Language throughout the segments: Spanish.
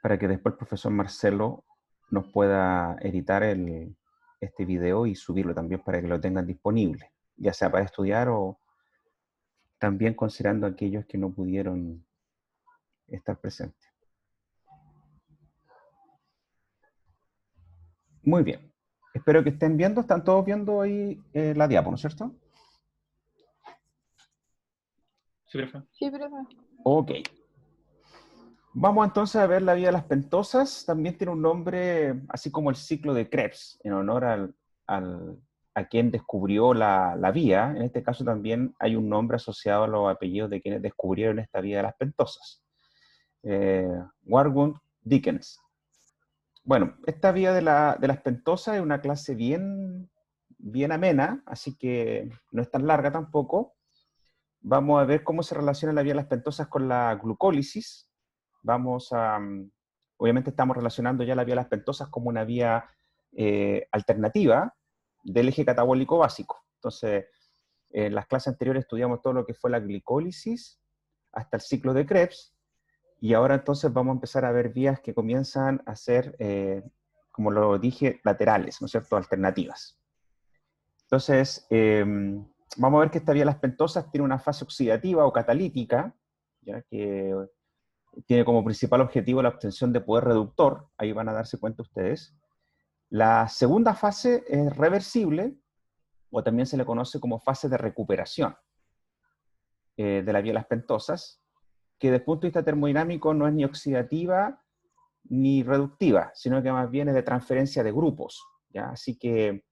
para que después el profesor Marcelo nos pueda editar este video y subirlo también para que lo tengan disponible, ya sea para estudiar o también considerando a aquellos que no pudieron estar presentes. Muy bien. Espero que estén viendo. ¿Están todos viendo ahí la diapo, no es cierto? Sí, profe. Sí, profe. Ok. Vamos entonces a ver la vía de las pentosas. También tiene un nombre, así como el ciclo de Krebs, en honor a quien descubrió la vía. En este caso también hay un nombre asociado a los apellidos de quienes descubrieron esta vía de las pentosas. Warburg Dickens. Bueno, esta vía de las pentosas es una clase bien amena, así que no es tan larga tampoco. Vamos a ver cómo se relaciona la vía de las pentosas con la glucólisis. Obviamente estamos relacionando ya la vía de las pentosas como una vía alternativa del eje catabólico básico. Entonces, en las clases anteriores estudiamos todo lo que fue la glicólisis hasta el ciclo de Krebs, y ahora entonces vamos a empezar a ver vías que comienzan a ser, como lo dije, laterales, ¿no es cierto?, alternativas. Entonces, vamos a ver que esta vía de las pentosas tiene una fase oxidativa o catalítica, ya que tiene como principal objetivo la obtención de poder reductor, ahí van a darse cuenta ustedes. La segunda fase es reversible, o también se le conoce como fase de recuperación de la vía de las pentosas, que desde el punto de vista termodinámico no es ni oxidativa ni reductiva, sino que más bien es de transferencia de grupos, ¿ya? Así que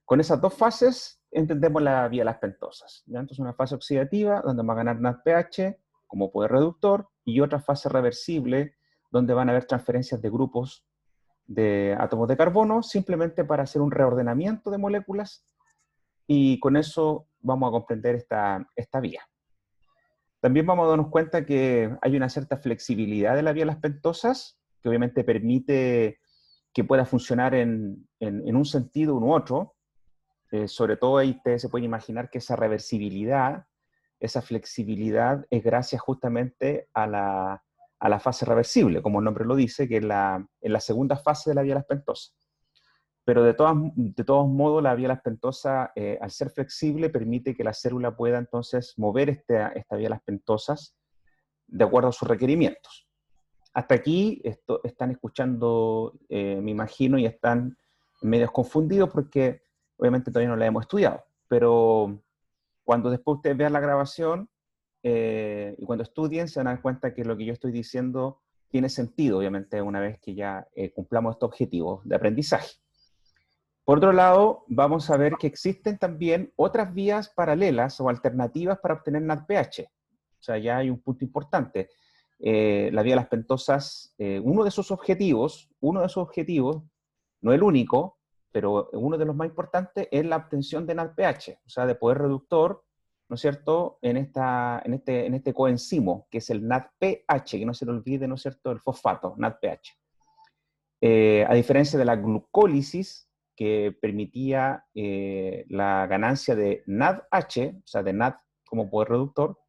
con esas dos fases entendemos la vía de las pentosas, ¿ya? Entonces una fase oxidativa, donde va a ganar NADPH como poder reductor, y otra fase reversible, donde van a haber transferencias de grupos de átomos de carbono, simplemente para hacer un reordenamiento de moléculas, y con eso vamos a comprender esta vía. También vamos a darnos cuenta que hay una cierta flexibilidad de la vía de las pentosas, que obviamente permite que pueda funcionar en un sentido u otro. Sobre todo ahí ustedes se pueden imaginar que esa reversibilidad, esa flexibilidad es gracias justamente a la fase reversible, como el nombre lo dice, que es en la segunda fase de la vía de las pentosas. Pero de todos modos, la vía de las pentosas, al ser flexible, permite que la célula pueda entonces mover esta vía de las pentosas de acuerdo a sus requerimientos. Hasta aquí están escuchando, me imagino, y están medios confundidos porque obviamente todavía no la hemos estudiado. Pero cuando después ustedes vean la grabación y cuando estudien, se van a dar cuenta que lo que yo estoy diciendo tiene sentido, obviamente, una vez que ya cumplamos estos objetivos de aprendizaje. Por otro lado, vamos a ver que existen también otras vías paralelas o alternativas para obtener NADPH. O sea, ya hay un punto importante. La vía de las pentosas, uno de sus objetivos, no el único, pero uno de los más importantes, es la obtención de NADPH, o sea, de poder reductor, ¿no es cierto?, en este coenzimo, que es el NADPH, que no se le olvide, ¿no es cierto?, el fosfato, NADPH. A diferencia de la glucólisis, que permitía la ganancia de NADH, o sea, de NAD como poder reductor,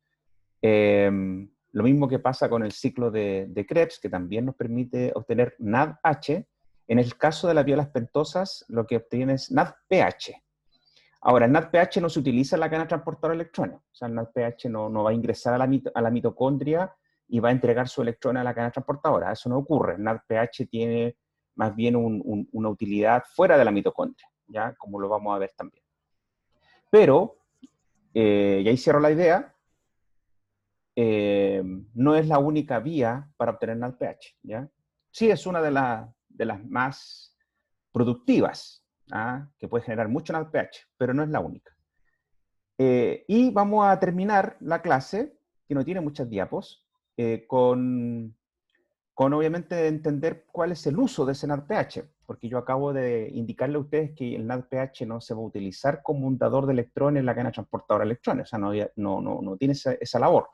lo mismo que pasa con el ciclo de Krebs, que también nos permite obtener NADH. En el caso de las vía de las pentosas, lo que obtiene es NADPH. Ahora, el NADPH no se utiliza en la cadena transportadora de electrones. O sea, el NADPH no va a ingresar a la mitocondria y va a entregar su electrón a la cadena transportadora. Eso no ocurre. El NADPH tiene más bien una utilidad fuera de la mitocondria, ¿ya? Como lo vamos a ver también. Pero, y ahí cierro la idea, no es la única vía para obtener NADPH, ¿ya? Sí es una de las más productivas, que puede generar mucho NADPH, pero no es la única. Y vamos a terminar la clase, que no tiene muchas diapos, con obviamente entender cuál es el uso de ese NADPH, porque yo acabo de indicarle a ustedes que el NADPH no se va a utilizar como un dador de electrones en la cadena transportadora de electrones, o sea, no tiene esa labor.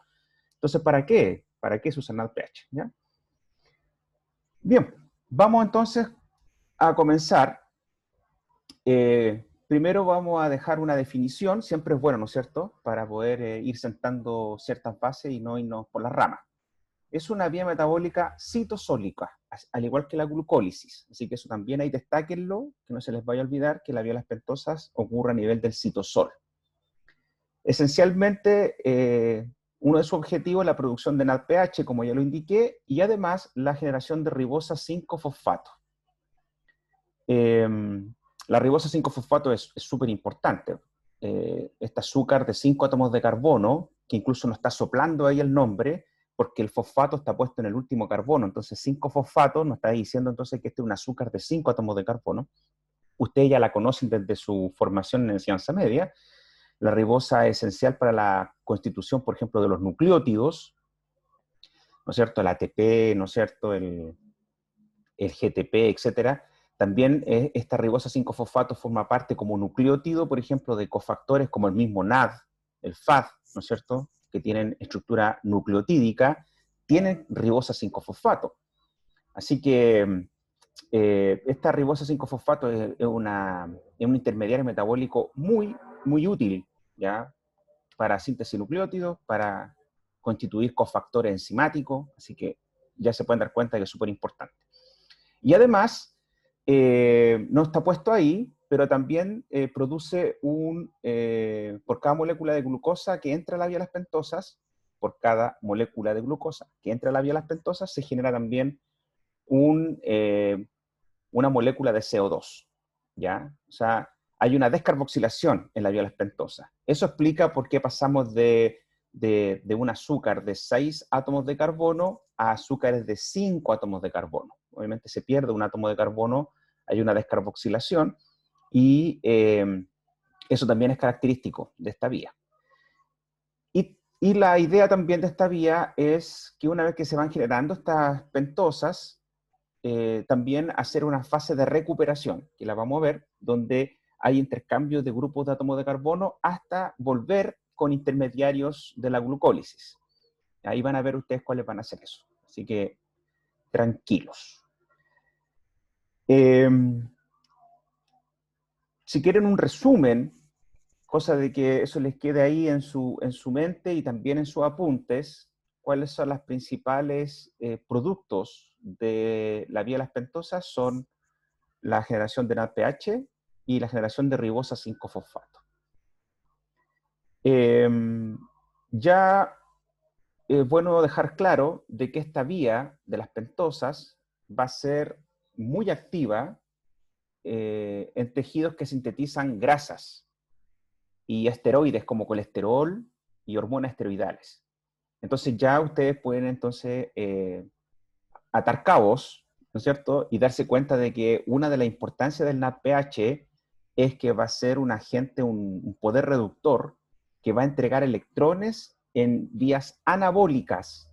Entonces, ¿para qué? ¿Para qué se usa el NADPH? ¿Ya? Bien, vamos entonces a comenzar. Primero vamos a dejar una definición, siempre es bueno, ¿no es cierto?, para poder ir sentando ciertas bases y no irnos por las ramas. es una vía metabólica citosólica, al igual que la glucólisis. Así que eso también ahí destáquenlo, que no se les vaya a olvidar que la vía de las pentosas ocurre a nivel del citosol. Esencialmente, uno de sus objetivos es la producción de NADPH, como ya lo indiqué, y además la generación de ribosa 5-fosfato. La ribosa 5-fosfato es súper importante. Este azúcar de 5 átomos de carbono, que incluso no está soplando ahí el nombre, porque el fosfato está puesto en el último carbono, entonces 5-fosfato nos está diciendo entonces que este es un azúcar de 5 átomos de carbono. Ustedes ya la conocen desde su formación en enseñanza media. La ribosa es esencial para la constitución, por ejemplo, de los nucleótidos, ¿no es cierto? El ATP, ¿no es cierto? El GTP, etcétera. También esta ribosa 5-fosfato forma parte como nucleótido, por ejemplo, de cofactores como el mismo NAD, el FAD, ¿no es cierto?, que tienen estructura nucleotídica, tienen ribosa 5-fosfato. Así que esta ribosa 5-fosfato es un intermediario metabólico muy, muy útil, ¿ya?, para síntesis de nucleótidos, para constituir cofactores enzimáticos, así que ya se pueden dar cuenta que es súper importante. Y además, no está puesto ahí, pero también produce por cada molécula de glucosa que entra a la vía de las pentosas, por cada molécula de glucosa que entra a la vía de las pentosas, se genera también una molécula de CO2, ¿ya? O sea, hay una descarboxilación en la vía de las pentosas. Eso explica por qué pasamos de un azúcar de 6 átomos de carbono a azúcares de 5 átomos de carbono. Obviamente se pierde un átomo de carbono, hay una descarboxilación, y eso también es característico de esta vía. Y la idea también de esta vía es que una vez que se van generando estas pentosas, también hacer una fase de recuperación, que la vamos a ver, donde hay intercambios de grupos de átomos de carbono hasta volver con intermediarios de la glucólisis. Ahí van a ver ustedes cuáles van a hacer eso. Así que tranquilos. Si quieren un resumen, cosa de que eso les quede ahí en su mente y también en sus apuntes, cuáles son los principales productos de la vía de las pentosas, son la generación de NADPH y la generación de ribosa 5-fosfato. Ya es bueno dejar claro de que esta vía de las pentosas va a ser muy activa en tejidos que sintetizan grasas y esteroides como colesterol y hormonas esteroidales. Entonces ya ustedes pueden entonces atar cabos, ¿no es cierto?, y darse cuenta de que una de las importancias del NADPH es que va a ser un agente, un poder reductor que va a entregar electrones en vías anabólicas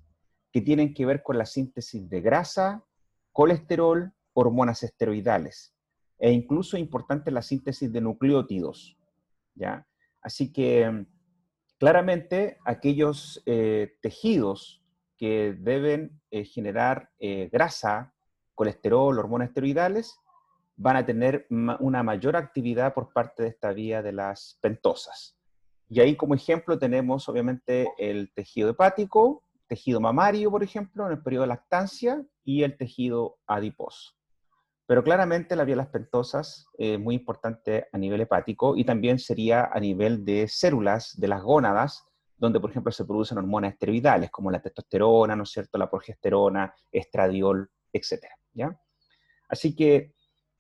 que tienen que ver con la síntesis de grasa, colesterol, hormonas esteroidales, e incluso importante la síntesis de nucleótidos, ¿ya? Así que claramente aquellos tejidos que deben generar grasa, colesterol, hormonas esteroidales, van a tener una mayor actividad por parte de esta vía de las pentosas. Y ahí como ejemplo tenemos obviamente el tejido hepático, tejido mamario, por ejemplo, en el periodo de lactancia, y el tejido adiposo. Pero claramente la vía de las pentosas es muy importante a nivel hepático y también sería a nivel de células de las gónadas, donde por ejemplo se producen hormonas esteroidales como la testosterona, ¿no es cierto?, la progesterona, estradiol, etcétera, ¿ya? Así que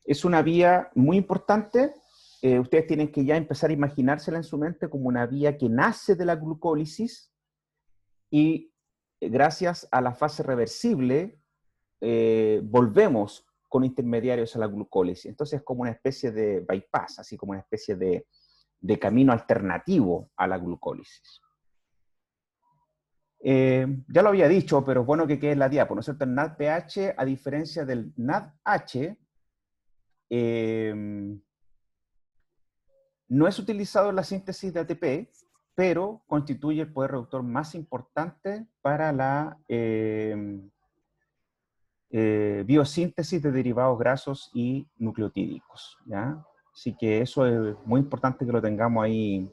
es una vía muy importante. Ustedes tienen que ya empezar a imaginársela en su mente como una vía que nace de la glucólisis y gracias a la fase reversible volvemos con intermediarios a la glucólisis. Entonces es como una especie de bypass, así como una especie de camino alternativo a la glucólisis. Ya lo había dicho, pero es bueno que quede en la diapo, ¿no es cierto? El NADPH, a diferencia del NADH, no es utilizado en la síntesis de ATP, pero constituye el poder reductor más importante para la biosíntesis de derivados grasos y nucleotídicos, ¿ya? Así que eso es muy importante que lo tengamos ahí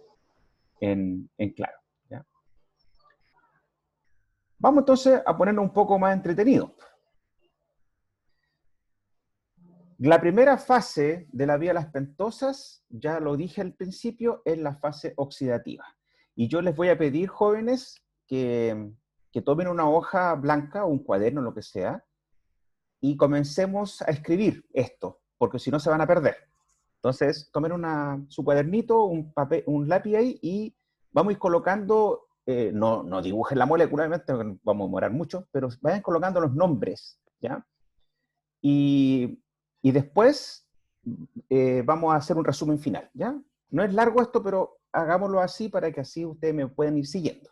en claro, ¿ya? Vamos entonces a ponernos un poco más entretenidos. La primera fase de la vía de las pentosas, ya lo dije al principio, es la fase oxidativa. Y yo les voy a pedir, jóvenes, que tomen una hoja blanca o un cuaderno, lo que sea, y comencemos a escribir esto, porque si no se van a perder. Entonces, tomen su cuadernito, un lápiz ahí, y vamos a ir colocando, no dibujen la molécula, obviamente, vamos a demorar mucho, pero vayan colocando los nombres, ¿ya? Y después vamos a hacer un resumen final, ¿ya? No es largo esto, pero hagámoslo así para que así ustedes me puedan ir siguiendo.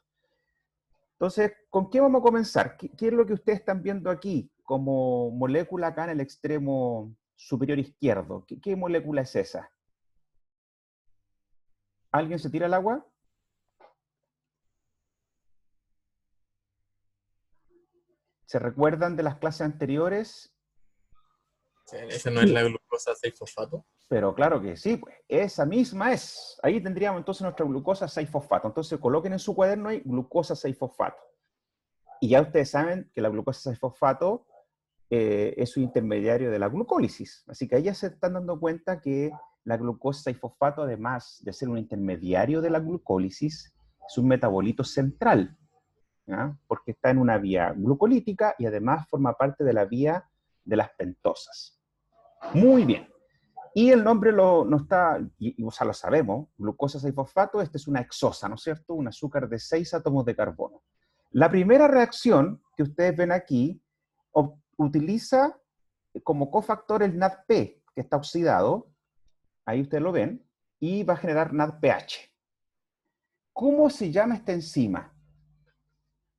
Entonces, ¿con qué vamos a comenzar? ¿Qué es lo que ustedes están viendo aquí como molécula acá en el extremo superior izquierdo? ¿Qué molécula es esa? ¿Alguien se tira al agua? ¿Se recuerdan de las clases anteriores? ¿Esa no es la glucosa 6-fosfato? Pero claro que sí, pues esa misma es. Ahí tendríamos entonces nuestra glucosa 6-fosfato. Entonces coloquen en su cuaderno ahí glucosa 6-fosfato. Y ya ustedes saben que la glucosa 6-fosfato es un intermediario de la glucólisis. Así que ahí ya se están dando cuenta que la glucosa 6-fosfato, además de ser un intermediario de la glucólisis, es un metabolito central, ¿ya? Porque está en una vía glucolítica y además forma parte de la vía de las pentosas. Muy bien. Y el nombre no está, o sea, lo sabemos, glucosa 6-fosfato, esta es una hexosa, ¿no es cierto? Un azúcar de 6 átomos de carbono. La primera reacción que ustedes ven aquí utiliza como cofactor el NADP, que está oxidado, ahí ustedes lo ven, y va a generar NADPH. ¿Cómo se llama esta enzima?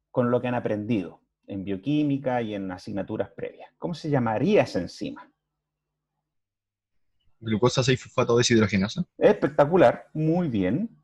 Con lo que han aprendido en bioquímica y en asignaturas previas. ¿Cómo se llamaría esa enzima? Glucosa 6-fosfato deshidrogenasa. Espectacular, muy bien.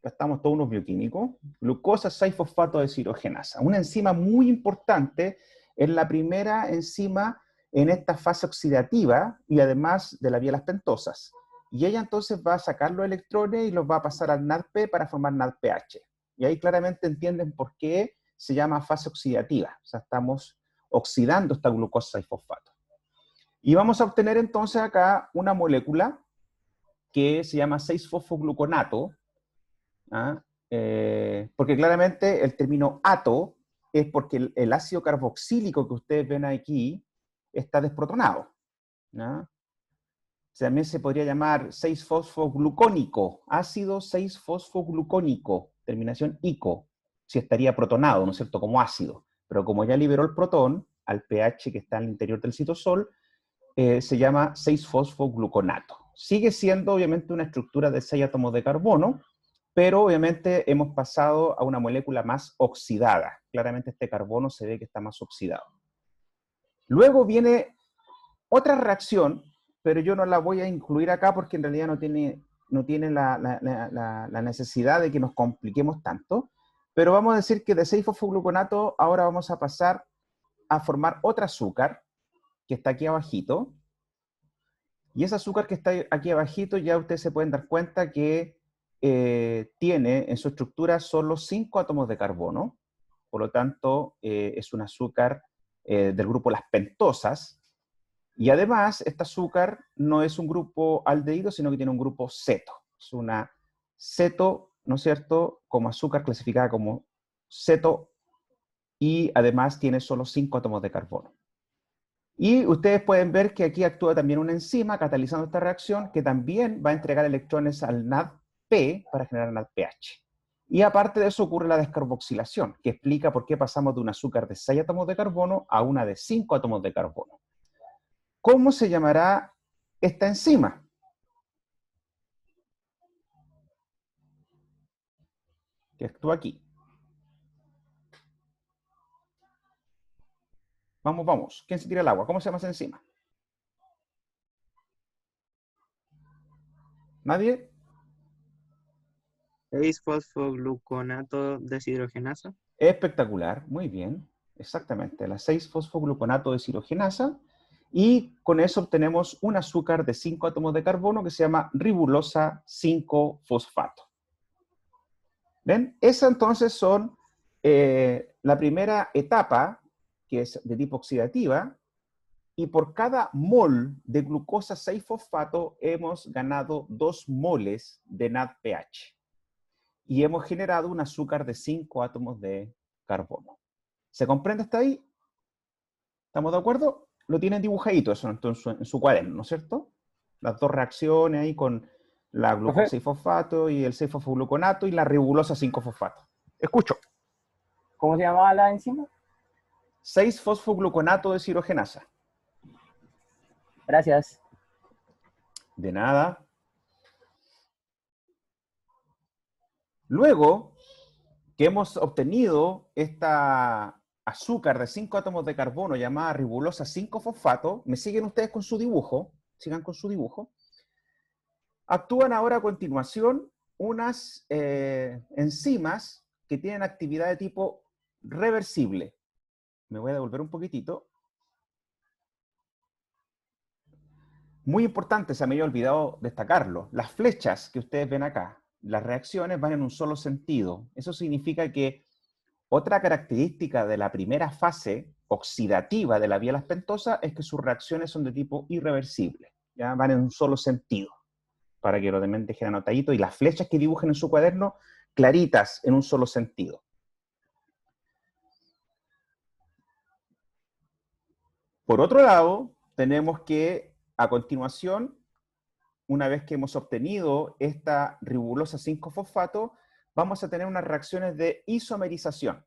Ya estamos todos unos bioquímicos. Glucosa 6-fosfato deshidrogenasa. Una enzima muy importante, es la primera enzima en esta fase oxidativa y además de la vía de las pentosas. Y ella entonces va a sacar los electrones y los va a pasar al NADP para formar NADPH. Y ahí claramente entienden por qué se llama fase oxidativa. O sea, estamos oxidando esta glucosa 6-fosfato. Y vamos a obtener entonces acá una molécula que se llama 6-fosfogluconato, ¿ah? Porque claramente el término ato es porque el ácido carboxílico que ustedes ven aquí está desprotonado, ¿no? También se podría llamar 6-fosfoglucónico, ácido 6-fosfoglucónico, terminación ico, si estaría protonado, ¿no es cierto?, como ácido. Pero como ya liberó el protón al pH que está en el interior del citosol, se llama 6-fosfogluconato. Sigue siendo obviamente una estructura de 6 átomos de carbono, pero obviamente hemos pasado a una molécula más oxidada. Claramente este carbono se ve que está más oxidado. Luego viene otra reacción, pero yo no la voy a incluir acá porque en realidad no tiene la necesidad de que nos compliquemos tanto, pero vamos a decir que de 6-fosfogluconato ahora vamos a pasar a formar otro azúcar, que está aquí abajito, y ese azúcar que está aquí abajito ya ustedes se pueden dar cuenta que tiene en su estructura solo 5 átomos de carbono, por lo tanto es un azúcar del grupo las pentosas, y además este azúcar no es un grupo aldehído, sino que tiene un grupo ceto. Es una ceto, ¿no es cierto?, como azúcar clasificada como ceto, y además tiene solo 5 átomos de carbono. Y ustedes pueden ver que aquí actúa también una enzima catalizando esta reacción que también va a entregar electrones al NADP para generar NADPH. Y aparte de eso ocurre la descarboxilación, que explica por qué pasamos de un azúcar de 6 átomos de carbono a una de 5 átomos de carbono. ¿Cómo se llamará esta enzima? Que actúa aquí. Vamos, vamos. ¿Quién se tira el agua? ¿Cómo se llama esa enzima? ¿Nadie? 6-fosfogluconato deshidrogenasa. Espectacular, muy bien. Exactamente, la 6-fosfogluconato deshidrogenasa. Y con eso obtenemos un azúcar de 5 átomos de carbono que se llama ribulosa 5-fosfato. ¿Ven? Esas entonces son la primera etapa, que es de tipo oxidativa, y por cada mol de glucosa 6-fosfato hemos ganado 2 moles de NADPH. Y hemos generado un azúcar de 5 átomos de carbono. ¿Se comprende hasta ahí? ¿Estamos de acuerdo? Lo tienen dibujadito eso en su cuaderno, ¿no es cierto? Las dos reacciones ahí con la glucosa 6-fosfato y el 6-fosfogluconato y la ribulosa 5-fosfato. Escucho. ¿Cómo se llamaba la enzima? 6-fosfogluconato deshidrogenasa. Gracias. De nada. Luego que hemos obtenido esta azúcar de 5 átomos de carbono llamada ribulosa 5-fosfato, ¿me siguen ustedes con su dibujo? Sigan con su dibujo. Actúan ahora a continuación unas enzimas que tienen actividad de tipo reversible. Me voy a devolver un poquitito. Muy importante, se me había olvidado destacarlo. Las flechas que ustedes ven acá, las reacciones van en un solo sentido. Eso significa que otra característica de la primera fase oxidativa de la vía lacpentosa es que sus reacciones son de tipo irreversible. ¿Ya? Van en un solo sentido, para que lo también dejen anotadito. Y las flechas que dibujen en su cuaderno, claritas, en un solo sentido. Por otro lado, tenemos que, a continuación, una vez que hemos obtenido esta ribulosa 5-fosfato, vamos a tener unas reacciones de isomerización.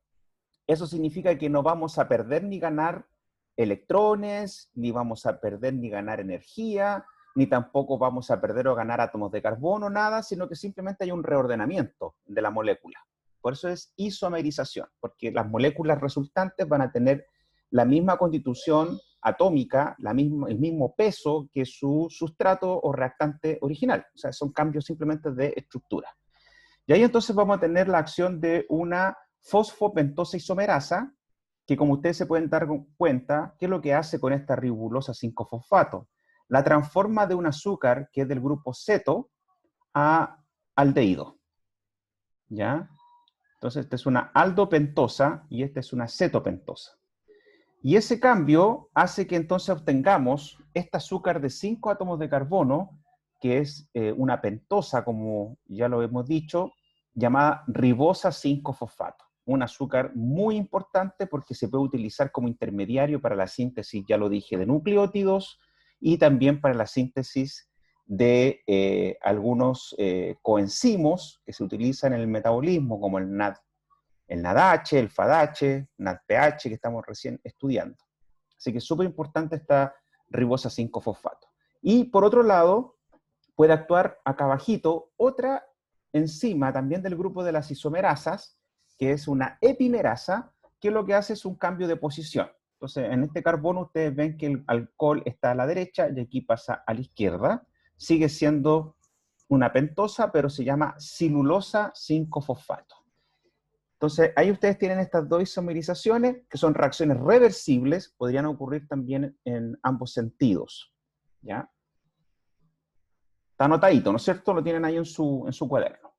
Eso significa que no vamos a perder ni ganar electrones, ni vamos a perder ni ganar energía, ni tampoco vamos a perder o ganar átomos de carbono, nada, sino que simplemente hay un reordenamiento de la molécula. Por eso es isomerización, porque las moléculas resultantes van a tener la misma constitución atómica, el mismo peso que su sustrato o reactante original. O sea, son cambios simplemente de estructura. Y ahí entonces vamos a tener la acción de una fosfopentosa isomerasa, que como ustedes se pueden dar cuenta, ¿qué es lo que hace con esta ribulosa 5-fosfato? La transforma de un azúcar que es del grupo ceto a aldehído. ¿Ya? Entonces esta es una aldopentosa y esta es una cetopentosa. Y ese cambio hace que entonces obtengamos este azúcar de 5 átomos de carbono, que es una pentosa, como ya lo hemos dicho, llamada ribosa 5-fosfato. Un azúcar muy importante porque se puede utilizar como intermediario para la síntesis, ya lo dije, de nucleótidos y también para la síntesis de algunos coenzimos que se utilizan en el metabolismo, como el NADH, el FADH, NADPH, que estamos recién estudiando. Así que es súper importante esta ribosa 5-fosfato. Y por otro lado, puede actuar acá abajito otra enzima también del grupo de las isomerasas, que es una epimerasa, que lo que hace es un cambio de posición. Entonces, en este carbono ustedes ven que el alcohol está a la derecha y aquí pasa a la izquierda. Sigue siendo una pentosa, pero se llama silulosa 5-fosfato. Entonces, ahí ustedes tienen estas dos isomerizaciones, que son reacciones reversibles, podrían ocurrir también en ambos sentidos. ¿Ya? Está anotadito, ¿no es cierto? Lo tienen ahí en su cuaderno.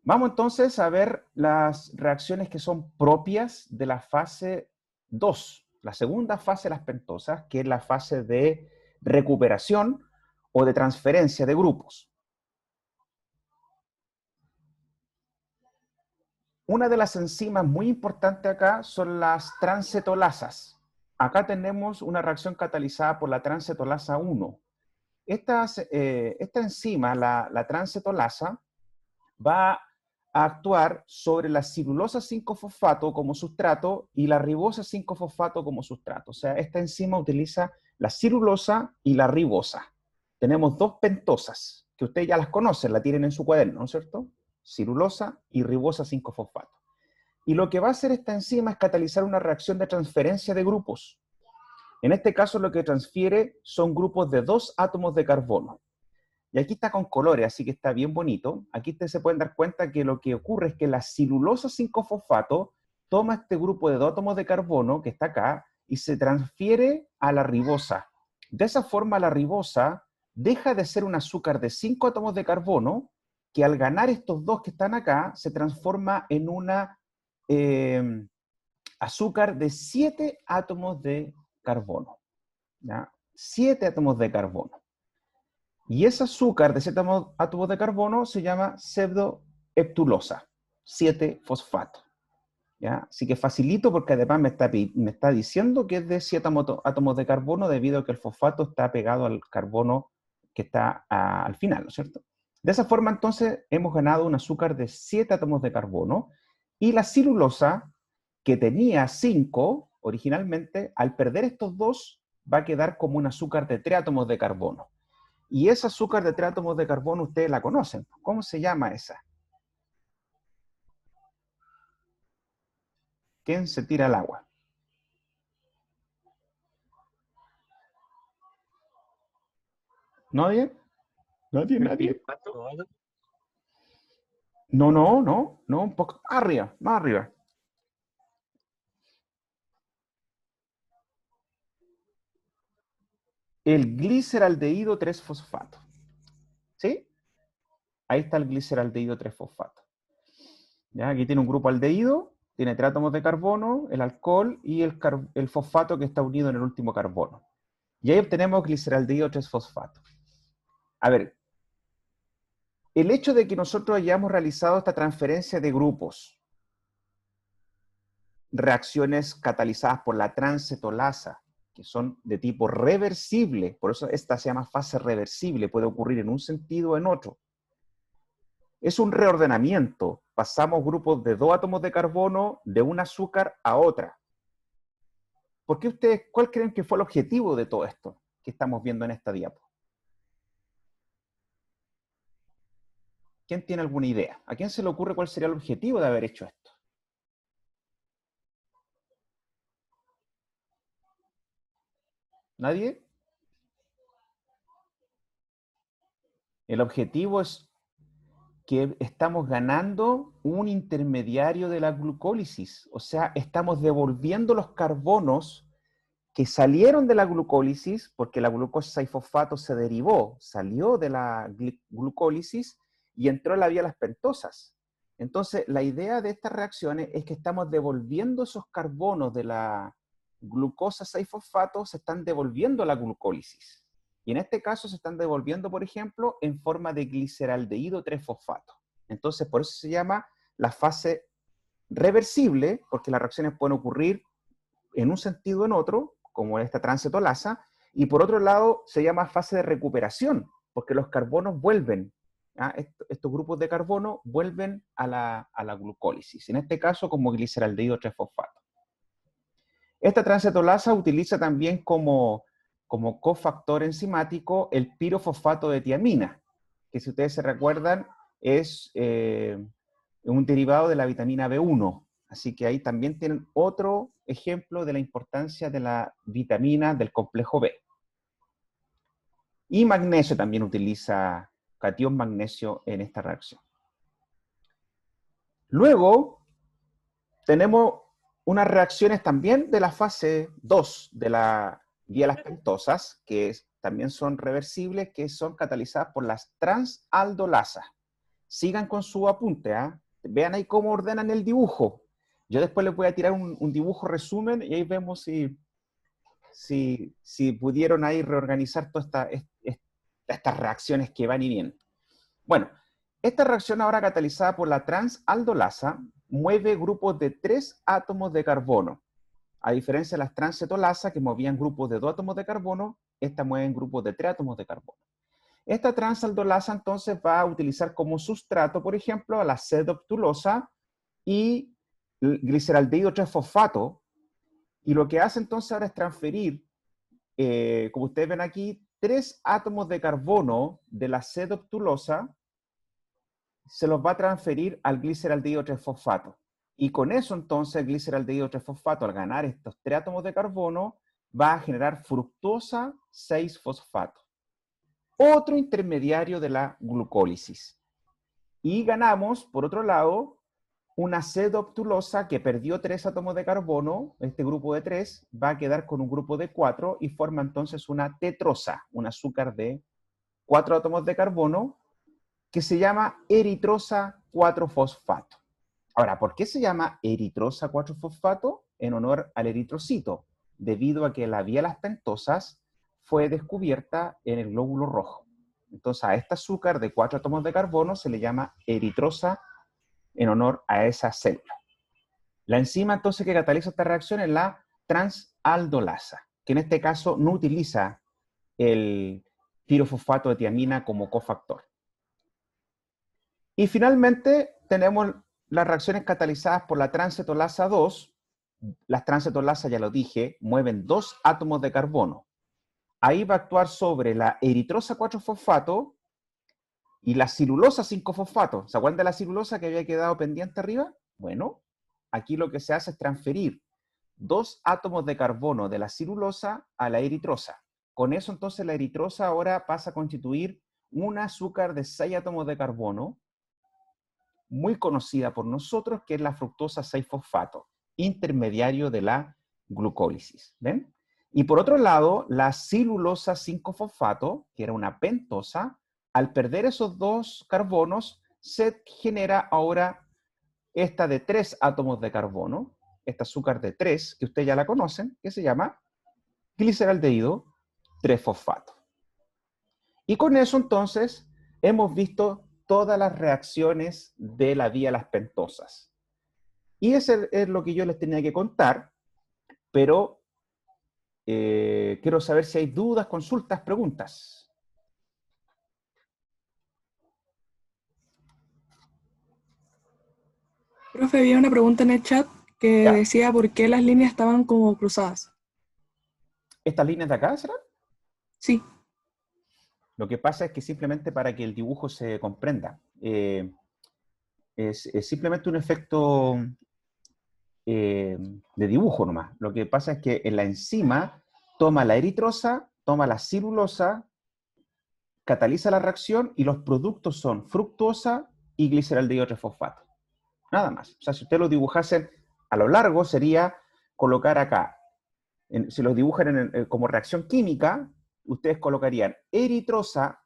Vamos entonces a ver las reacciones que son propias de la fase 2, la segunda fase de las pentosas, que es la fase de recuperación o de transferencia de grupos. Una de las enzimas muy importantes acá son las transcetolasas. Acá tenemos una reacción catalizada por la transcetolasa 1. Esta enzima, la transcetolasa, va a actuar sobre la cirulosa 5-fosfato como sustrato y la ribosa 5-fosfato como sustrato. O sea, esta enzima utiliza la cirulosa y la ribosa. Tenemos dos pentosas, que ustedes ya las conocen, la tienen en su cuaderno, ¿no es cierto? Cirulosa y ribosa 5-fosfato. Y lo que va a hacer esta enzima es catalizar una reacción de transferencia de grupos. En este caso lo que transfiere son grupos de 2 átomos de carbono. Y aquí está con colores, así que está bien bonito. Aquí ustedes se pueden dar cuenta que lo que ocurre es que la cirulosa 5-fosfato toma este grupo de 2 átomos de carbono que está acá y se transfiere a la ribosa. De esa forma la ribosa deja de ser un azúcar de 5 átomos de carbono que al ganar estos dos que están acá se transforma en una azúcar de 7 átomos de carbono. ¿Ya? 7 átomos de carbono. Y ese azúcar de 7 átomos de carbono se llama pseudoheptulosa, 7-fosfato. ¿Ya? Así que facilito porque además me está diciendo que es de 7 átomos de carbono debido a que el fosfato está pegado al carbono que está al final, ¿no es cierto? De esa forma entonces hemos ganado un azúcar de 7 átomos de carbono y la celulosa que tenía 5 originalmente, al perder estos dos va a quedar como un azúcar de 3 átomos de carbono. Y ese azúcar de 3 átomos de carbono ustedes la conocen. ¿Cómo se llama esa? ¿Quién se tira al agua? ¿Nadie? ¿Nadie? ¿Fosfato? No, un poco más arriba, más arriba. El gliceraldehído 3-fosfato. ¿Sí? Ahí está el gliceraldehído 3-fosfato. ¿Ya? Aquí tiene un grupo aldehído, tiene 3 átomos de carbono, el alcohol y el fosfato que está unido en el último carbono. Y ahí obtenemos gliceraldehído 3-fosfato. A ver, el hecho de que nosotros hayamos realizado esta transferencia de grupos, reacciones catalizadas por la transcetolasa, que son de tipo reversible, por eso esta se llama fase reversible, puede ocurrir en un sentido o en otro. Es un reordenamiento, pasamos grupos de 2 átomos de carbono de un azúcar a otra. ¿Por qué ustedes, cuál creen que fue el objetivo de todo esto que estamos viendo en esta diapo? ¿Quién tiene alguna idea? ¿A quién se le ocurre cuál sería el objetivo de haber hecho esto? ¿Nadie? El objetivo es que estamos ganando un intermediario de la glucólisis. O sea, estamos devolviendo los carbonos que salieron de la glucólisis, porque la glucosa 6-fosfato se derivó, salió de la glucólisis y entró en la vía de las pentosas. Entonces, la idea de estas reacciones es que estamos devolviendo esos carbonos de la glucosa 6-fosfato, se están devolviendo a la glucólisis. Y en este caso se están devolviendo, por ejemplo, en forma de gliceraldehído 3-fosfato. Entonces, por eso se llama la fase reversible, porque las reacciones pueden ocurrir en un sentido o en otro, como esta transcetolasa, y por otro lado se llama fase de recuperación, porque los carbonos vuelven, estos grupos de carbono vuelven a la glucólisis, en este caso como gliceraldehído 3-fosfato. Esta transcetolasa utiliza también como cofactor enzimático el pirofosfato de tiamina, que si ustedes se recuerdan es un derivado de la vitamina B1. Así que ahí también tienen otro ejemplo de la importancia de la vitamina del complejo B. Y magnesio también utiliza catión magnesio en esta reacción. Luego tenemos unas reacciones también de la fase 2 de la vía de las pentosas, que también son reversibles, que son catalizadas por las transaldolasas. Sigan con su apunte, vean ahí cómo ordenan el dibujo. Yo después les voy a tirar un dibujo resumen y ahí vemos si pudieron ahí reorganizar todas estas reacciones que van y vienen. Bueno, esta reacción ahora catalizada por la transaldolasa mueve grupos de 3 átomos de carbono. A diferencia de las transcetolasas que movían grupos de 2 átomos de carbono, estas mueven grupos de 3 átomos de carbono. Esta transaldolasa entonces va a utilizar como sustrato, por ejemplo, a la C-doptulosa y gliceraldehído 3-fosfato, y lo que hace entonces ahora es transferir, como ustedes ven aquí, 3 átomos de carbono de la C-doptulosa, se los va a transferir al gliceraldehído 3-fosfato. Y con eso entonces el gliceraldehído 3-fosfato, al ganar estos 3 átomos de carbono, va a generar fructosa 6-fosfato. Otro intermediario de la glucólisis. Y ganamos, por otro lado, una C-doptulosa que perdió 3 átomos de carbono, este grupo de 3, va a quedar con un grupo de 4 y forma entonces una tetrosa, un azúcar de 4 átomos de carbono, que se llama eritrosa 4-fosfato. Ahora, ¿por qué se llama eritrosa 4-fosfato? En honor al eritrocito, debido a que la vía de las pentosas fue descubierta en el glóbulo rojo. Entonces, a este azúcar de 4 átomos de carbono se le llama eritrosa en honor a esa célula. La enzima, entonces, que cataliza esta reacción es la transaldolasa, que en este caso no utiliza el pirofosfato de tiamina como cofactor. Y finalmente tenemos las reacciones catalizadas por la transcetolasa 2. Las transcetolasas, ya lo dije, mueven 2 átomos de carbono. Ahí va a actuar sobre la eritrosa 4-fosfato y la cirulosa 5-fosfato. ¿Se acuerdan de la cirulosa que había quedado pendiente arriba? Bueno, aquí lo que se hace es transferir 2 átomos de carbono de la cirulosa a la eritrosa. Con eso entonces la eritrosa ahora pasa a constituir un azúcar de 6 átomos de carbono, muy conocida por nosotros, que es la fructosa 6-fosfato, intermediario de la glucólisis. ¿Ven? Y por otro lado, la cirulosa 5-fosfato, que era una pentosa, al perder esos 2 carbonos, se genera ahora esta de 3 átomos de carbono, este azúcar de 3, que ustedes ya la conocen, que se llama gliceraldehído 3-fosfato. Y con eso entonces hemos visto todas las reacciones de la vía de las pentosas. Y eso es lo que yo les tenía que contar, pero quiero saber si hay dudas, consultas, preguntas. Profe, había una pregunta en el chat que Ya. decía por qué las líneas estaban como cruzadas. ¿Estas líneas de acá serán? Sí, Lo que pasa es que simplemente para que el dibujo se comprenda, es simplemente un efecto de dibujo nomás. Lo que pasa es que en la enzima toma la eritrosa, toma la cirulosa, cataliza la reacción y los productos son fructosa y gliceraldehído 3-fosfato. Nada más. O sea, si ustedes lo dibujasen a lo largo, sería colocar acá, si los dibujan como reacción química, ustedes colocarían eritrosa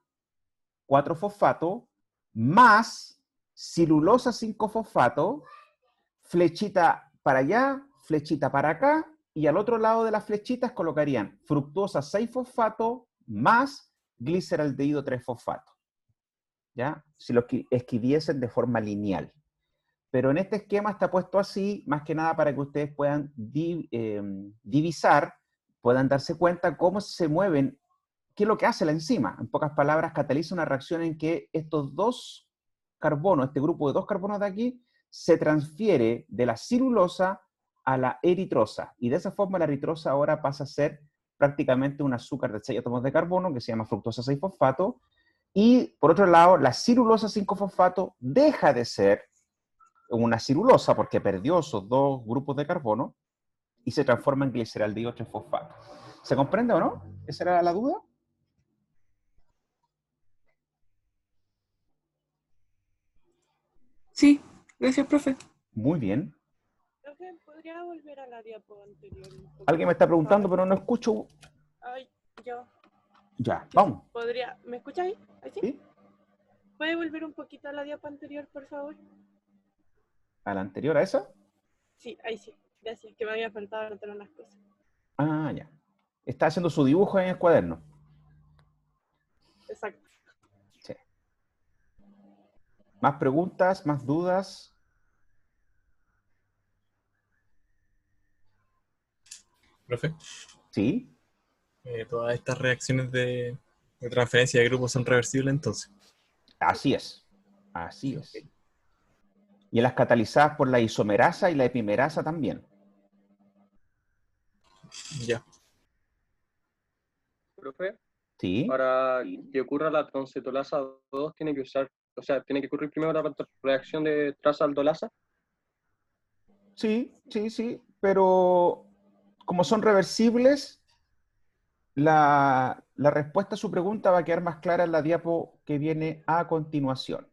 4-fosfato más cirulosa 5-fosfato, flechita para allá, flechita para acá, y al otro lado de las flechitas colocarían fructosa 6-fosfato más gliceraldehído 3-fosfato. ¿Ya? Si lo escribiesen de forma lineal. Pero en este esquema está puesto así, más que nada para que ustedes puedan divisar, puedan darse cuenta cómo se mueven, qué es lo que hace la enzima. En pocas palabras, cataliza una reacción en que estos 2 carbonos, este grupo de 2 carbonos de aquí, se transfiere de la cirulosa a la eritrosa. Y de esa forma la eritrosa ahora pasa a ser prácticamente un azúcar de 6 átomos de carbono, que se llama fructosa 6-fosfato. Y por otro lado, la cirulosa 5-fosfato deja de ser una cirulosa porque perdió esos 2 grupos de carbono y se transforma en gliceraldehído 3-fosfato. ¿Se comprende o no? ¿Esa era la duda? sí, gracias, profe. Muy bien. Profe, ¿podría volver a la diapo anterior un poco? Alguien me está preguntando, pero no escucho. Ay, yo. Ya, vamos. ¿Podría? ¿Me escucha ahí? ¿Ahí sí? ¿Sí? ¿Puede volver un poquito a la diapo anterior, por favor? ¿A la anterior a esa? Sí, ahí sí. Gracias, que me había faltado anotar unas cosas. Ah, ya. Está haciendo su dibujo en el cuaderno. Exacto. Sí. ¿Más preguntas? ¿Más dudas? Profe, ¿Sí? todas estas reacciones de transferencia de grupos son reversibles entonces. Así es. Así es. Y en las catalizadas por la isomerasa y la epimerasa también. Ya. Profe, ¿Sí? para que ocurra la transcetolasa 2 tiene que usar, o sea, tiene que ocurrir primero la reacción de transaldolasa. Sí, sí, sí. Pero como son reversibles, la respuesta a su pregunta va a quedar más clara en la diapo que viene a continuación.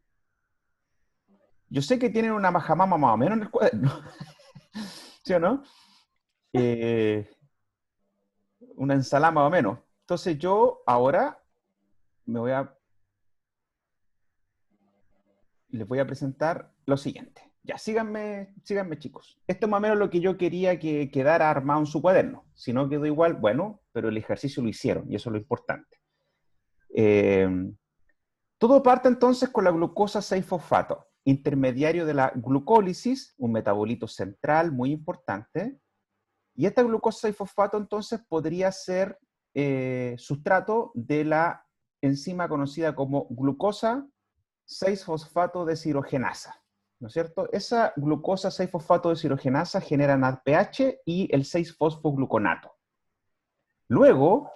Yo sé que tienen una majamama más o menos en el cuaderno. ¿Sí o no? Una ensalada más o menos. Entonces yo ahora les voy a presentar lo siguiente. Ya, síganme chicos. Esto es más o menos lo que yo quería que quedara armado en su cuaderno. Si no quedó igual, bueno, pero el ejercicio lo hicieron y eso es lo importante. Todo parte entonces con la glucosa 6-fosfato, intermediario de la glucólisis, un metabolito central muy importante. Y esta glucosa 6-fosfato entonces podría ser sustrato de la enzima conocida como glucosa 6-fosfato deshidrogenasa, ¿no es cierto? Esa glucosa 6-fosfato deshidrogenasa genera NADPH y el 6-fosfogluconato. Luego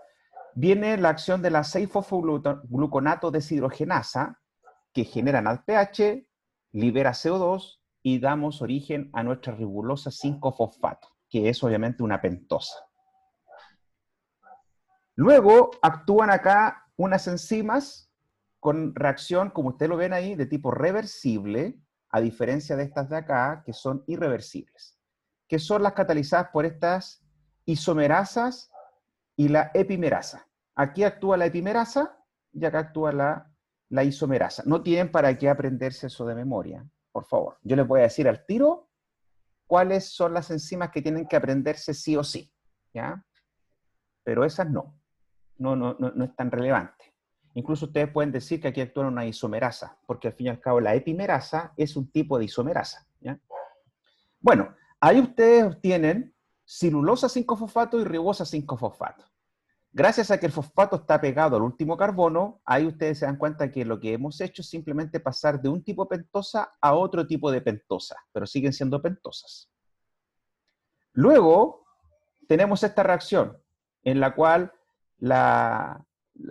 viene la acción de la 6-fosfogluconato deshidrogenasa, que genera NADPH, libera CO2 y damos origen a nuestra ribulosa 5-fosfato, que es obviamente una pentosa. Luego actúan acá unas enzimas con reacción, como ustedes lo ven ahí, de tipo reversible, a diferencia de estas de acá, que son irreversibles, que son las catalizadas por estas isomerasas y la epimerasa. Aquí actúa la epimerasa y acá actúa la isomerasa. No tienen para qué aprenderse eso de memoria, por favor. Yo les voy a decir al tiro cuáles son las enzimas que tienen que aprenderse sí o sí, ¿ya? Pero esas no es tan relevante. Incluso ustedes pueden decir que aquí actúa una isomerasa, porque al fin y al cabo la epimerasa es un tipo de isomerasa, ¿ya? Bueno, ahí ustedes obtienen celulosa 5-fosfato y ribosa 5-fosfato. Gracias a que el fosfato está pegado al último carbono, ahí ustedes se dan cuenta que lo que hemos hecho es simplemente pasar de un tipo de pentosa a otro tipo de pentosa, pero siguen siendo pentosas. Luego tenemos esta reacción en la cual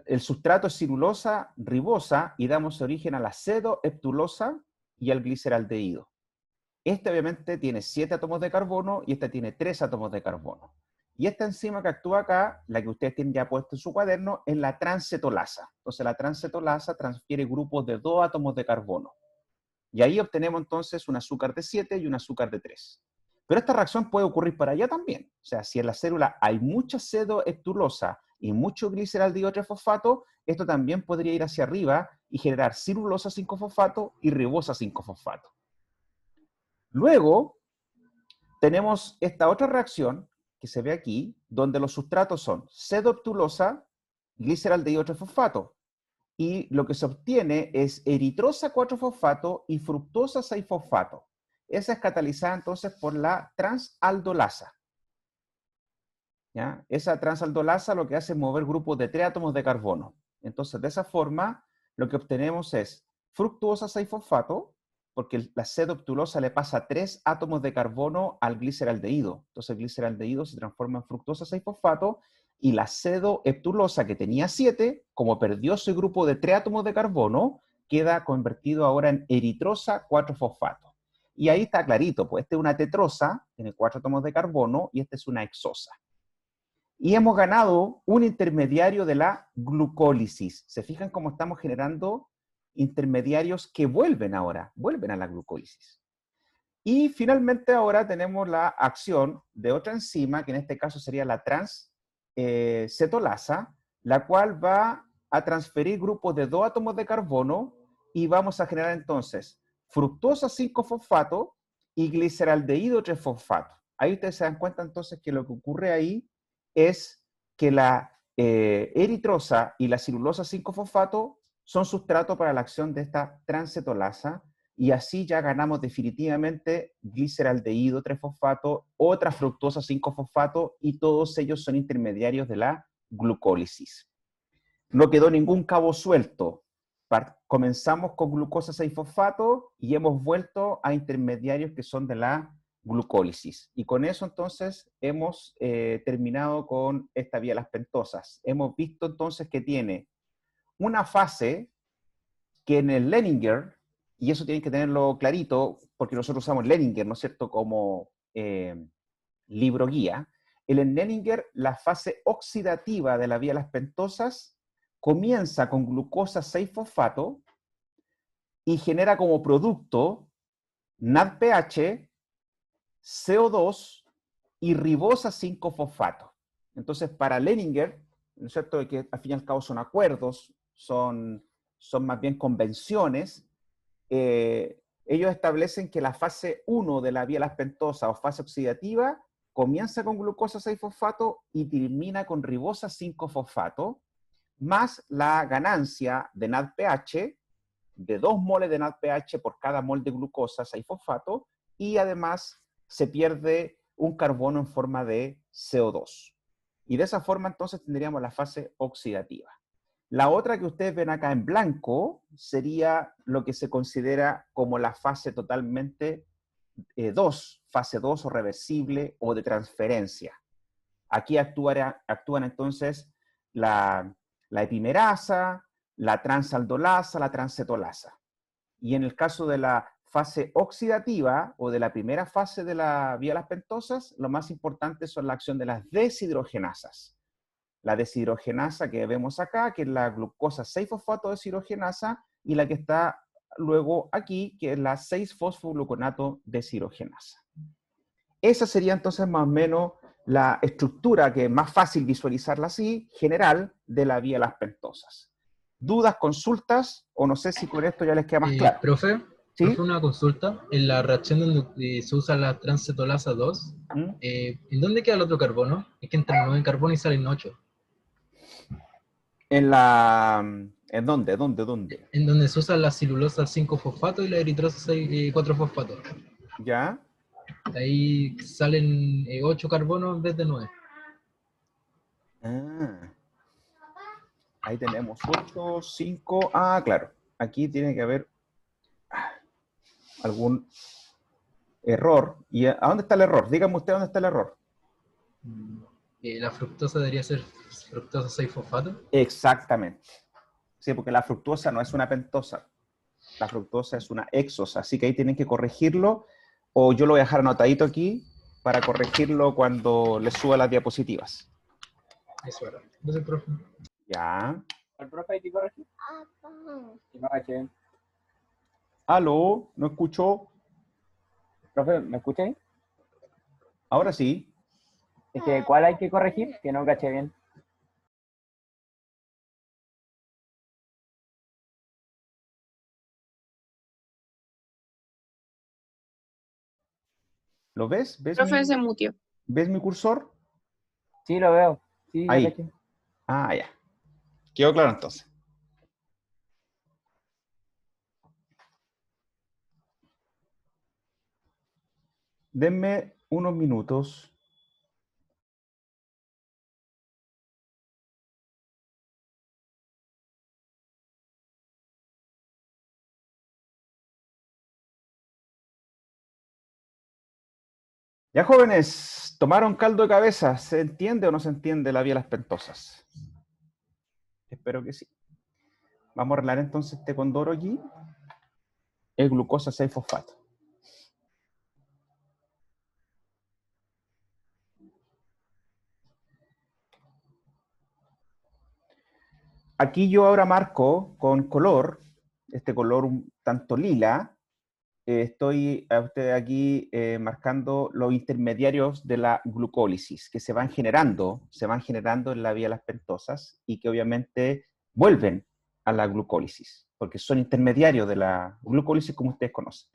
el sustrato es celulosa ribosa y damos origen a la aceto-heptulosa y al gliceraldehído. Este obviamente tiene 7 átomos de carbono y este tiene 3 átomos de carbono. Y esta enzima que actúa acá, la que ustedes tienen ya puesto en su cuaderno, es la transcetolasa. Entonces la transcetolasa transfiere grupos de 2 átomos de carbono. Y ahí obtenemos entonces un azúcar de 7 y un azúcar de 3. Pero esta reacción puede ocurrir para allá también. O sea, si en la célula hay mucha aceto-heptulosa y mucho gliceraldehído 3-fosfato, esto también podría ir hacia arriba y generar celulosa 5-fosfato y ribosa 5-fosfato. Luego, tenemos esta otra reacción que se ve aquí, donde los sustratos son aceto-heptulosa, gliceraldehído 3-fosfato. Y lo que se obtiene es eritrosa 4-fosfato y fructosa 6-fosfato. Esa es catalizada entonces por la transaldolasa. ¿Ya? Esa transaldolasa lo que hace es mover grupos de 3 átomos de carbono. Entonces, de esa forma, lo que obtenemos es fructuosa 6-fosfato, porque la aceto-heptulosa le pasa 3 átomos de carbono al gliceraldehído. Entonces, el gliceraldehído se transforma en fructosa 6-fosfato, y la aceto-heptulosa, que tenía 7, como perdió ese grupo de 3 átomos de carbono, queda convertido ahora en eritrosa 4-fosfato. Y ahí está clarito, pues esta es una tetrosa, tiene 4 átomos de carbono, y esta es una hexosa. Y hemos ganado un intermediario de la glucólisis. ¿Se fijan cómo estamos generando intermediarios que vuelven ahora? Vuelven a la glucólisis. Y finalmente ahora tenemos la acción de otra enzima, que en este caso sería la transcetolasa, la cual va a transferir grupos de 2 átomos de carbono y vamos a generar entonces fructosa 5-fosfato y gliceraldehído 3-fosfato. Ahí ustedes se dan cuenta entonces que lo que ocurre ahí es que la eritrosa y la celulosa 5-fosfato son sustrato para la acción de esta transcetolasa, y así ya ganamos definitivamente gliceraldehído 3-fosfato, otra fructosa 5-fosfato, y todos ellos son intermediarios de la glucólisis. No quedó ningún cabo suelto. Comenzamos con glucosa 6-fosfato y hemos vuelto a intermediarios que son de la glucólisis. Y con eso entonces hemos terminado con esta vía de las pentosas. Hemos visto entonces que tiene una fase que en el Leninger, y eso tienen que tenerlo clarito, porque nosotros usamos Leninger, ¿no es cierto?, como libro guía. En Leninger, la fase oxidativa de la vía de las pentosas comienza con glucosa 6-fosfato y genera como producto NADPH, CO2 y ribosa 5-fosfato. Entonces, para Leninger, ¿no es cierto?, que al fin y al cabo son acuerdos, son más bien convenciones, ellos establecen que la fase 1 de la vía las pentosas o fase oxidativa comienza con glucosa 6-fosfato y termina con ribosa 5-fosfato, más la ganancia de NADPH, de 2 moles de NADPH por cada mol de glucosa 6-fosfato, y además se pierde un carbono en forma de CO2. Y de esa forma entonces tendríamos la fase oxidativa. La otra que ustedes ven acá en blanco sería lo que se considera como la fase totalmente 2, fase 2 o reversible o de transferencia. Aquí actúan entonces la epimerasa, la transaldolasa, la transcetolasa. Y en el caso de la fase oxidativa o de la primera fase de la vía las pentosas, lo más importante son la acción de las deshidrogenasas. La deshidrogenasa que vemos acá, que es la glucosa 6-fosfato deshidrogenasa, y la que está luego aquí, que es la 6-fosfogluconato deshidrogenasa. Esa sería entonces más o menos la estructura, que es más fácil visualizarla así, general, de la vía las pentosas. ¿Dudas, consultas? O no sé si con esto ya les queda más claro. Profe, ¿Sí? profe, una consulta. En la reacción donde se usa la transcetolasa 2, ¿en dónde queda el otro carbono? Es que entran 9 carbono y salen 8. ¿En dónde? ¿Dónde? En donde se usa la celulosa 5-fosfato y la eritrosa 4-fosfato. ¿Ya? Ahí salen 8 carbonos en vez de 9. Ah. Ahí tenemos 8, 5. Ah, claro. Aquí tiene que haber algún error. ¿Y a dónde está el error? Dígame usted dónde está el error. La fructosa debería ser fructosa 6-fosfato. Exactamente. Sí, porque la fructosa no es una pentosa. La fructosa es una hexosa. Así que ahí tienen que corregirlo. O yo lo voy a dejar anotadito aquí para corregirlo cuando les suba las diapositivas. Eso era. Entonces, profe. Ya. ¿El profe hay que corregir? Si no, caché bien. ¿Aló? ¿No escuchó? Profe, ¿me escucháis? Ahora sí. Es que, ¿cuál hay que corregir? Que no caché bien. ¿Lo ves? Profe, se mutió. ¿Ves mi cursor? Sí, lo veo. Sí, ya Ahí. caché. Ah, ya. Quedó claro entonces. Denme unos minutos. Ya, jóvenes, ¿tomaron caldo de cabeza? ¿Se entiende o no se entiende la vía las pentosas? Espero que sí. Vamos a arreglar entonces este condoro aquí. Es glucosa 6-fosfato. Aquí yo ahora marco con color, este color un tanto lila. Estoy a usted aquí marcando los intermediarios de la glucólisis que se van generando en la vía las pentosas y que obviamente vuelven a la glucólisis, porque son intermediarios de la glucólisis como ustedes conocen.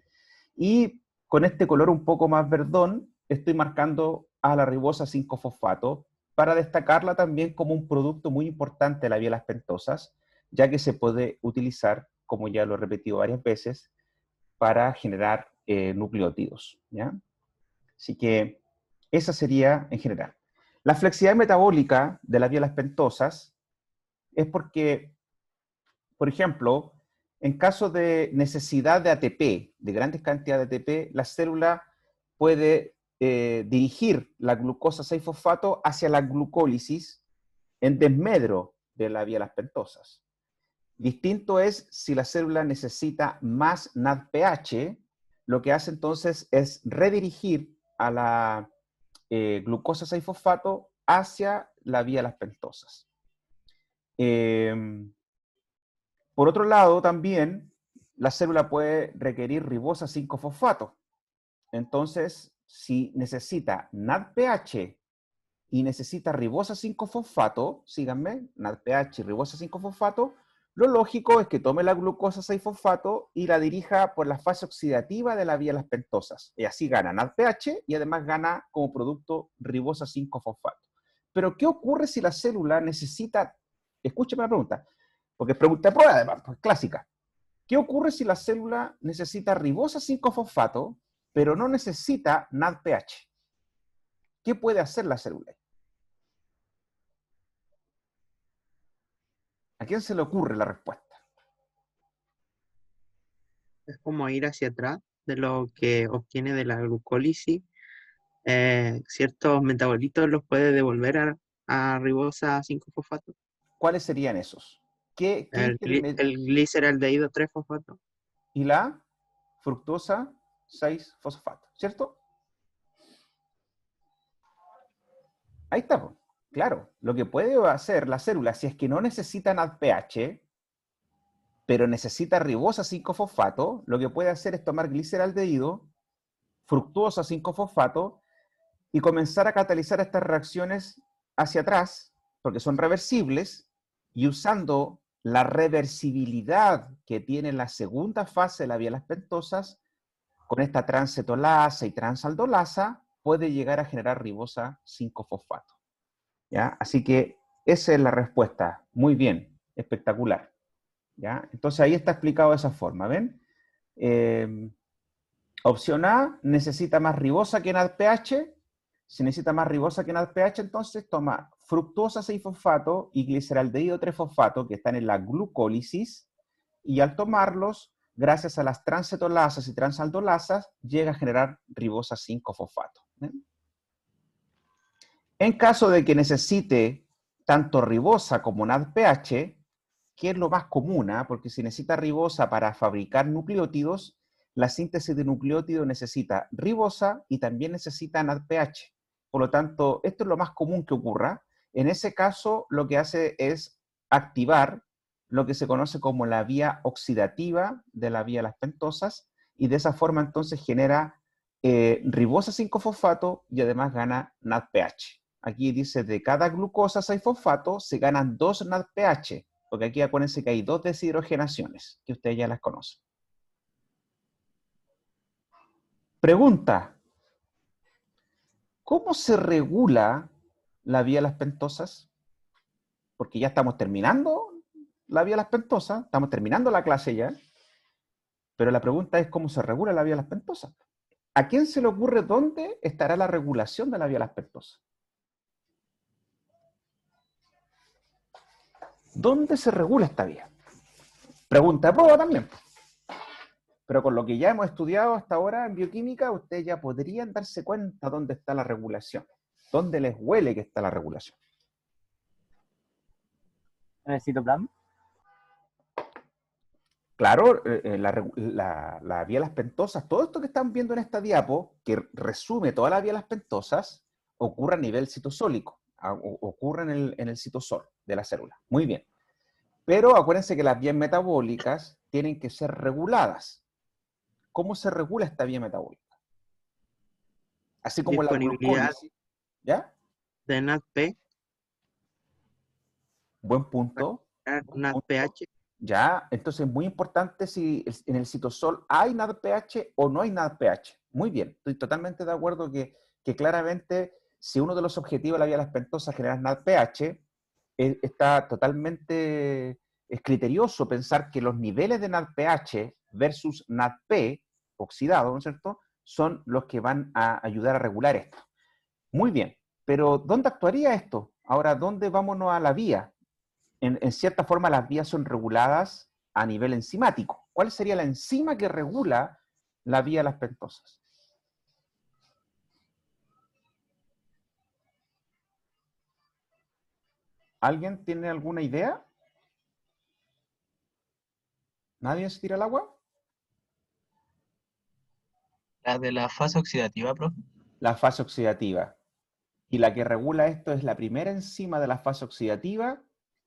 Y con este color un poco más verdón, estoy marcando a la ribosa 5-fosfato para destacarla también como un producto muy importante de la vía las pentosas, ya que se puede utilizar, como ya lo he repetido varias veces, para generar nucleótidos, ¿ya? Así que esa sería en general. La flexibilidad metabólica de la vía las pentosas es porque, por ejemplo, en caso de necesidad de ATP, de grandes cantidades de ATP, la célula puede dirigir la glucosa 6-fosfato hacia la glucólisis en desmedro de la vía las pentosas. Distinto es si la célula necesita más NADPH, lo que hace entonces es redirigir a la glucosa 6-fosfato hacia la vía las pentosas. Por otro lado, también la célula puede requerir ribosa 5-fosfato. Entonces, si necesita NADPH y necesita ribosa 5-fosfato, síganme, NADPH y ribosa 5-fosfato, Lo lógico es que tome la glucosa 6-fosfato y la dirija por la fase oxidativa de la vía de las pentosas. Y así gana NADPH y además gana como producto ribosa 5-fosfato. Pero ¿qué ocurre si la célula necesita, escúcheme la pregunta, porque es pregunta de prueba además, pues clásica. ¿Qué ocurre si la célula necesita ribosa 5-fosfato, pero no necesita NADPH? ¿Qué puede hacer la célula? ¿A quién se le ocurre la respuesta? Es como ir hacia atrás de lo que obtiene de la glucólisis. Ciertos metabolitos los puede devolver a ribosa 5-fosfato. ¿Cuáles serían esos? El gliceraldehído 3-fosfato. Y la fructosa 6-fosfato, ¿cierto? Ahí está, pues. Claro. Lo que puede hacer la célula, si es que no necesita NADPH, pero necesita ribosa 5-fosfato, lo que puede hacer es tomar gliceraldehído, fructuosa 5-fosfato, y comenzar a catalizar estas reacciones hacia atrás, porque son reversibles, y usando la reversibilidad que tiene la segunda fase de la vía de las pentosas, con esta transcetolasa y transaldolasa, puede llegar a generar ribosa 5-fosfato. ¿Ya? Así que esa es la respuesta. Muy bien, espectacular. ¿Ya? Entonces ahí está explicado de esa forma, ¿ven? Opción A, necesita más ribosa que NADPH. Si necesita más ribosa que NADPH, entonces toma fructosa 6-fosfato y gliceraldehído 3-fosfato, que están en la glucólisis, y al tomarlos, gracias a las transcetolasas y transaldolasas, llega a generar ribosa 5-fosfato. ¿Ven? En caso de que necesite tanto ribosa como NADPH, que es lo más común, porque si necesita ribosa para fabricar nucleótidos, la síntesis de nucleótidos necesita ribosa y también necesita NADPH. Por lo tanto, esto es lo más común que ocurra. En ese caso, lo que hace es activar lo que se conoce como la vía oxidativa de la vía de las pentosas, y de esa forma entonces genera ribosa 5-fosfato y además gana NADPH. Aquí dice, de cada glucosa 6-fosfato se ganan 2 NADPH, porque aquí acuérdense que hay 2 deshidrogenaciones, que ustedes ya las conocen. Pregunta, ¿cómo se regula la vía de las pentosas? Porque ya estamos terminando la vía de las pentosas, estamos terminando la clase ya, pero la pregunta es, ¿cómo se regula la vía de las pentosas? ¿A quién se le ocurre dónde estará la regulación de la vía de las pentosas? ¿Dónde se regula esta vía? Pregunta de prueba también. Pero con lo que ya hemos estudiado hasta ahora en bioquímica, ustedes ya podrían darse cuenta dónde está la regulación. ¿Dónde les huele que está la regulación? ¿En el citoplasma? Claro, la vía de las pentosas, todo esto que están viendo en esta diapo, que resume toda la vía de las pentosas, ocurre a nivel citosólico, ocurre en el citosol de la célula. Muy bien. Pero acuérdense que las vías metabólicas tienen que ser reguladas. ¿Cómo se regula esta vía metabólica? Así como la glucólisis. ¿Ya? De NADP. Buen punto. NADPH. Ya, entonces es muy importante si en el citosol hay NADPH o no hay NADPH. Muy bien, estoy totalmente de acuerdo que claramente si uno de los objetivos de la vía de las pentosas es generar NADPH, está totalmente es criterioso pensar que los niveles de NADPH versus NADP oxidado, ¿no es cierto?, son los que van a ayudar a regular esto. Muy bien, pero ¿dónde actuaría esto? Ahora, ¿dónde vámonos a la vía? En cierta forma las vías son reguladas a nivel enzimático. ¿Cuál sería la enzima que regula la vía de las pentosas? ¿Alguien tiene alguna idea? ¿Nadie se tira al agua? La de la fase oxidativa, profe. La fase oxidativa. Y la que regula esto es la primera enzima de la fase oxidativa,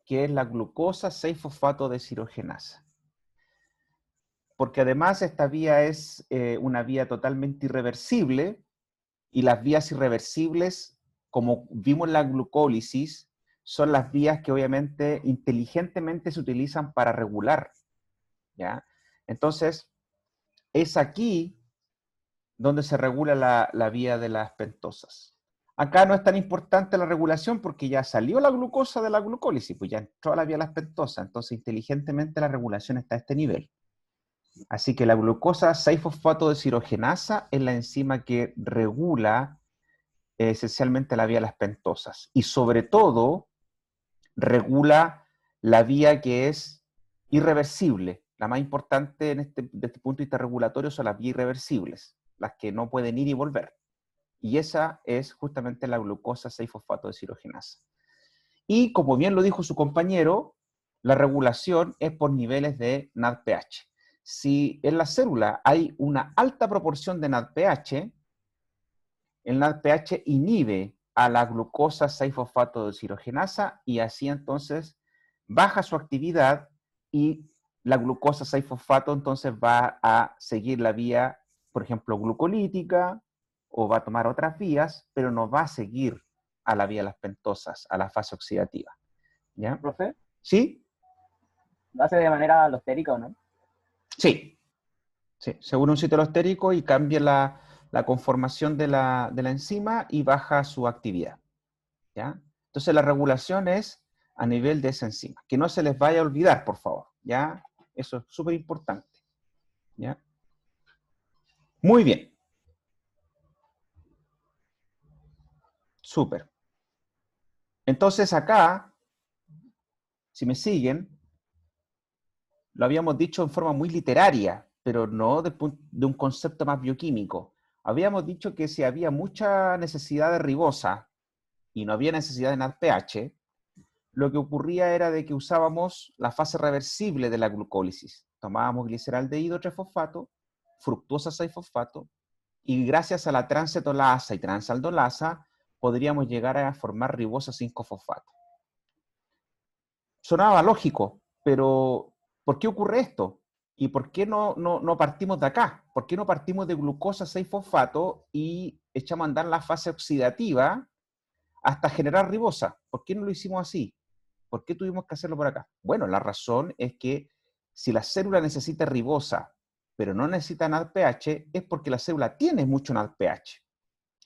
que es la glucosa 6-fosfato deshidrogenasa. Porque además esta vía es una vía totalmente irreversible, y las vías irreversibles, como vimos en la glucólisis, son las vías que obviamente inteligentemente se utilizan para regular, ¿ya? Entonces, es aquí donde se regula la vía de las pentosas. Acá no es tan importante la regulación porque ya salió la glucosa de la glucólisis, pues ya entró a la vía de las pentosas, entonces inteligentemente la regulación está a este nivel. Así que la glucosa 6-fosfato-deshidrogenasa es la enzima que regula esencialmente la vía de las pentosas. Y sobre todo, regula la vía que es irreversible. La más importante desde este punto de vista regulatorio son las vías irreversibles, las que no pueden ir y volver. Y esa es justamente la glucosa 6-fosfato-deshidrogenasa. Y como bien lo dijo su compañero, la regulación es por niveles de NADPH. Si en la célula hay una alta proporción de NADPH, el NADPH inhibe a la glucosa 6-fosfato-deshidrogenasa y así entonces baja su actividad y la glucosa 6-fosfato entonces va a seguir la vía, por ejemplo, glucolítica o va a tomar otras vías, pero no va a seguir a la vía de las pentosas, a la fase oxidativa. ¿Ya? ¿Profe? ¿Sí? ¿Lo hace de manera alostérica o no? Sí. Sí, según un sitio alostérico y cambia la conformación de la enzima y baja su actividad. ¿Ya? Entonces la regulación es a nivel de esa enzima. Que no se les vaya a olvidar, por favor. ¿Ya? Eso es súper importante. ¿Ya? Muy bien. Súper. Entonces acá, si me siguen, lo habíamos dicho en forma muy literaria, pero no de un concepto más bioquímico. Habíamos dicho que si había mucha necesidad de ribosa y no había necesidad de NADPH, lo que ocurría era de que usábamos la fase reversible de la glucólisis. Tomábamos gliceraldehído 3-fosfato, fructosa 6-fosfato, y gracias a la transcetolasa y transaldolasa podríamos llegar a formar ribosa 5-fosfato. Sonaba lógico, pero ¿por qué ocurre esto? ¿Y por qué no partimos de acá? ¿Por qué no partimos de glucosa 6-fosfato y echamos a andar la fase oxidativa hasta generar ribosa? ¿Por qué no lo hicimos así? ¿Por qué tuvimos que hacerlo por acá? Bueno, la razón es que si la célula necesita ribosa, pero no necesita NADPH, es porque la célula tiene mucho NADPH.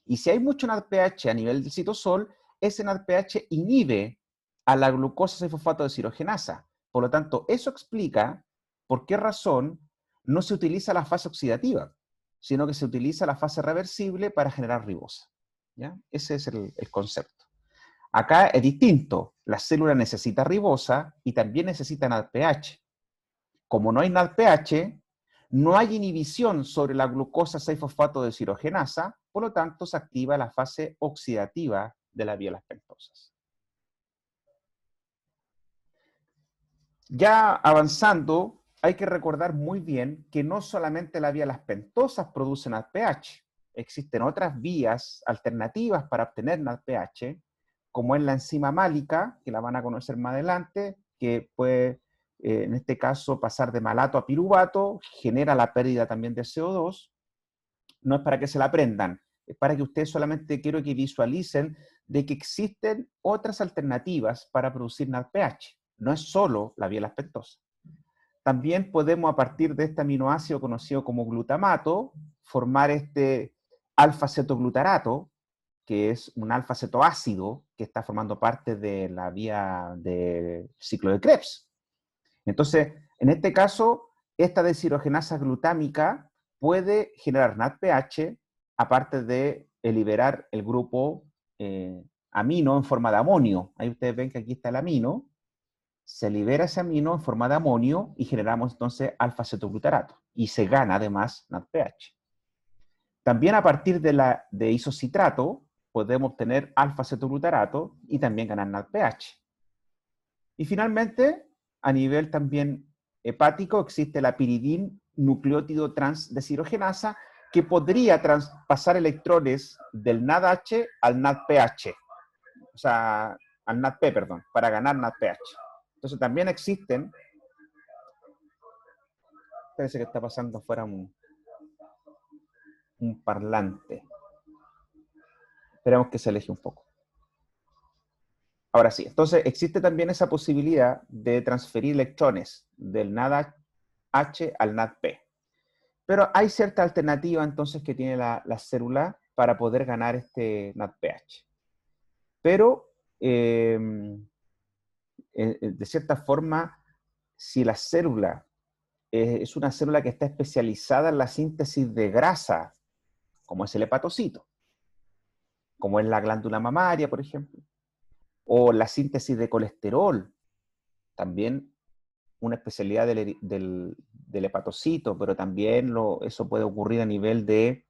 Y si hay mucho NADPH a nivel del citosol, ese NADPH inhibe a la glucosa 6-fosfato-deshidrogenasa. Por lo tanto, eso explica por qué razón no se utiliza la fase oxidativa, sino que se utiliza la fase reversible para generar ribosa. ¿Ya? Ese es el concepto. Acá es distinto. La célula necesita ribosa y también necesita NADPH. Como no hay NADPH, no hay inhibición sobre la glucosa 6-fosfato-deshidrogenasa, por lo tanto se activa la fase oxidativa de la vía de las pentosas. Ya avanzando, hay que recordar muy bien que no solamente la vía de las pentosas produce NADPH, existen otras vías alternativas para obtener NADPH, como es la enzima málica, que la van a conocer más adelante, que puede, en este caso, pasar de malato a piruvato, genera la pérdida también de CO2. No es para que se la aprendan, es para que ustedes solamente quiero que visualicen de que existen otras alternativas para producir NADPH. No es solo la vía de las pentosas. También podemos, a partir de este aminoácido conocido como glutamato, formar este alfa-cetoglutarato, que es un alfa-cetoácido que está formando parte de la vía del ciclo de Krebs. Entonces, en este caso, esta deshidrogenasa glutámica puede generar NADPH, aparte de liberar el grupo amino en forma de amonio. Ahí ustedes ven que aquí está el amino. Se libera ese amino en forma de amonio y generamos entonces alfa-cetoglutarato. Y se gana además NADPH. También a partir de isocitrato podemos obtener alfa-cetoglutarato y también ganar NADPH. Y finalmente, a nivel también hepático, existe la piridin nucleótido transdeshidrogenasa que podría traspasar electrones del NADH al NADPH. O sea, al NADP, perdón, para ganar NADPH. Entonces también existen, parece que está pasando afuera un parlante. Esperemos que se aleje un poco. Ahora sí, entonces existe también esa posibilidad de transferir electrones del NADH al NADP. Pero hay cierta alternativa entonces que tiene la célula para poder ganar este NADPH. Pero, de cierta forma, si la célula es una célula que está especializada en la síntesis de grasa, como es el hepatocito, como es la glándula mamaria, por ejemplo, o la síntesis de colesterol, también una especialidad del hepatocito, pero también eso puede ocurrir a nivel de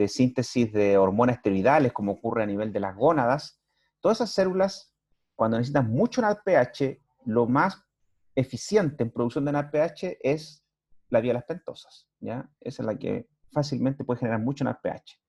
síntesis de hormonas esteroidales, como ocurre a nivel de las gónadas. Todas esas células, cuando necesitan mucho NADPH, lo más eficiente en producción de NADPH es la vía de las pentosas, ¿ya? Esa es la que fácilmente puede generar mucho NADPH.